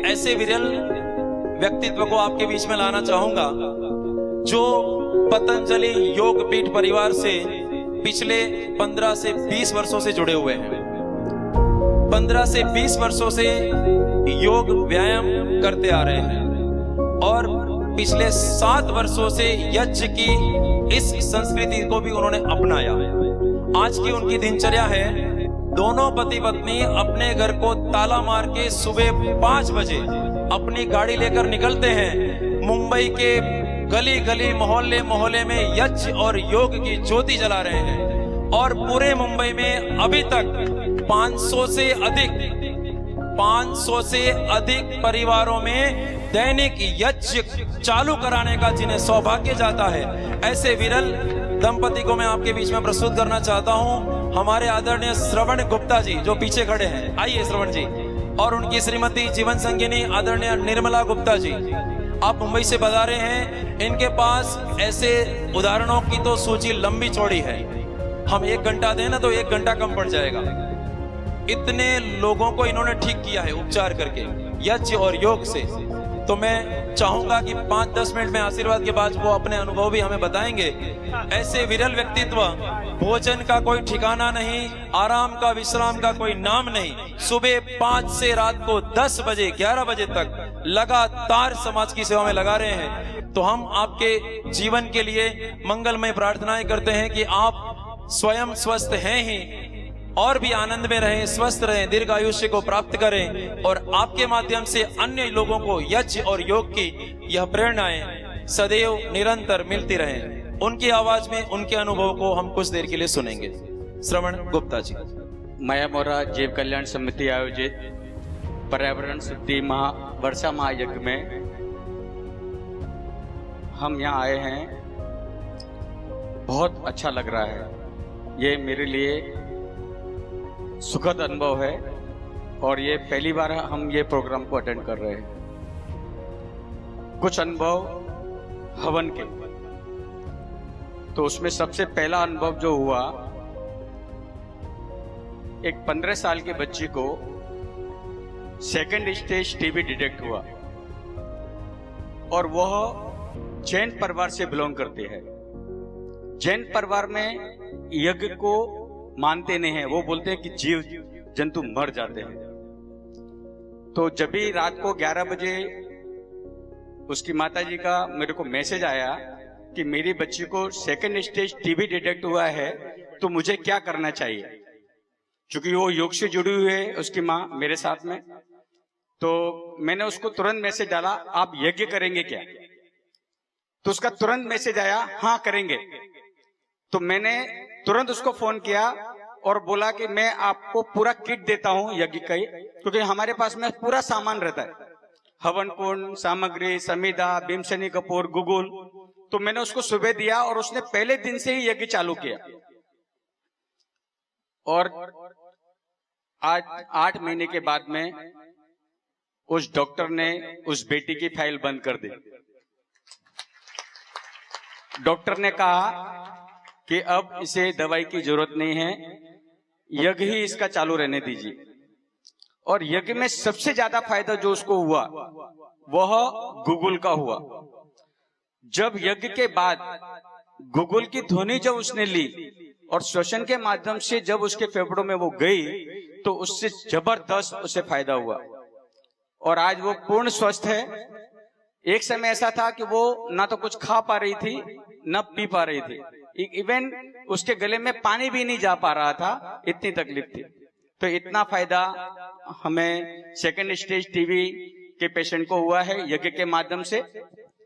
ऐसे विरल व्यक्तित्व को आपके बीच में लाना चाहूंगा जो पतंजलि योग पीठ परिवार से पिछले 15 से 20 वर्षों से जुड़े हुए हैं। 15 से 20 वर्षों से योग व्यायाम करते आ रहे हैं और पिछले 7 वर्षों से यज्ञ की इस संस्कृति को भी उन्होंने अपनाया। आज की उनकी दिनचर्या है, दोनों पति पत्नी अपने घर को ताला मार के सुबह 5 बजे अपनी गाड़ी लेकर निकलते हैं। मुंबई के गली गली मोहल्ले मोहल्ले में यज्ञ और योग की ज्योति जला रहे हैं और पूरे मुंबई में अभी तक 500 से अधिक परिवारों में दैनिक यज्ञ चालू कराने का जिन्हें सौभाग्य जाता है, ऐसे विरल दंपति को मैं आपके बीच में प्रस्तुत करना चाहता हूं। हमारे आदरणीय श्रवण गुप्ता जी जो पीछे खड़े हैं, आइए श्रवण जी, और उनकी श्रीमती जीवन संगिनी आदरणीय निर्मला गुप्ता जी, आप मुंबई से पधारे हैं। इनके पास ऐसे उदाहरणों की तो सूची लंबी चौड़ी है, हम 1 घंटा दें ना तो 1 घंटा कम पड़ जाएगा। इतने लोगों को इन्होंने ठीक किया है उपचार करके यज्ञ और योग से। तो मैं चाहूंगा कि 5-10 मिनट में आशीर्वाद के बाद वो अपने अनुभव भी हमें बताएंगे। ऐसे विरल व्यक्तित्व, भोजन का कोई ठिकाना नहीं, आराम का विश्राम का कोई नाम नहीं, सुबह 5 से रात को 10 बजे 11 बजे तक लगातार समाज की सेवा में लगा रहे हैं। तो हम आपके जीवन के लिए मंगलमय प्रार्थनाएं करते हैं कि आप स्वयं स्वस्थ हैं ही और भी आनंद में रहें, स्वस्थ रहें, दीर्घ आयुष्य को प्राप्त करें और आपके माध्यम से अन्य लोगों को यज्ञ और योग की यह प्रेरणाएं सदैव निरंतर मिलती रहें। उनकी आवाज में उनके अनुभव को हम कुछ देर के लिए सुनेंगे। श्रवण गुप्ता जी। माया मोरा जीव कल्याण समिति आयोजित पर्यावरण शुद्धि वर्षा महायज्ञ में हम यहाँ आए हैं। बहुत अच्छा लग रहा है, ये मेरे लिए सुखद अनुभव है और ये पहली बार हम ये प्रोग्राम को अटेंड कर रहे हैं। कुछ अनुभव हवन के, तो उसमें सबसे पहला अनुभव जो हुआ, एक 15 साल के बच्ची को 2nd स्टेज टीबी डिटेक्ट हुआ और वह जैन परिवार से बिलोंग करती है। जैन परिवार में यज्ञ को मानते नहीं है, वो बोलते हैं कि जीव जंतु मर जाते हैं। तो जब भी रात को 11 बजे उसकी माताजी का मेरे को मैसेज आया कि मेरी बच्ची को 2nd स्टेज टीबी डिटेक्ट हुआ है, तो मुझे क्या करना चाहिए, क्योंकि वो योग से जुड़ी हुई है उसकी माँ मेरे साथ में। तो मैंने उसको तुरंत मैसेज डाला, आप यज्ञ करेंगे क्या? तो उसका तुरंत मैसेज आया, हाँ करेंगे। तो मैंने तुरंत उसको फोन किया और बोला कि मैं आपको पूरा किट देता हूं यज्ञ का, क्योंकि हमारे पास में पूरा सामान रहता है, हवन कुंड, सामग्री, समिधा, भीमसेनी कपूर, गुगुल। तो मैंने उसको सुबह दिया और उसने पहले दिन से ही यज्ञ चालू किया और आज 8 महीने के बाद में उस डॉक्टर ने उस बेटी की फाइल बंद कर दी। डॉक्टर ने कहा कि अब इसे दवाई की जरूरत नहीं है, यज्ञ ही इसका चालू रहने दीजिए। और यज्ञ में सबसे ज्यादा फायदा जो उसको हुआ वह गुगुल का हुआ। जब यज्ञ के बाद गुगुल की ध्वनि जब उसने ली और श्वसन के माध्यम से जब उसके फेफड़ों में वो गई, तो उससे जबरदस्त उसे फायदा हुआ और आज वो पूर्ण स्वस्थ है। एक समय ऐसा था कि वो ना तो कुछ खा पा रही थी न पी पा रही थी, इवन उसके गले में पानी भी नहीं जा पा रहा था, इतनी तकलीफ थी। तो इतना फायदा हमें 2nd स्टेज टीबी के पेशेंट को हुआ है यज्ञ के माध्यम से।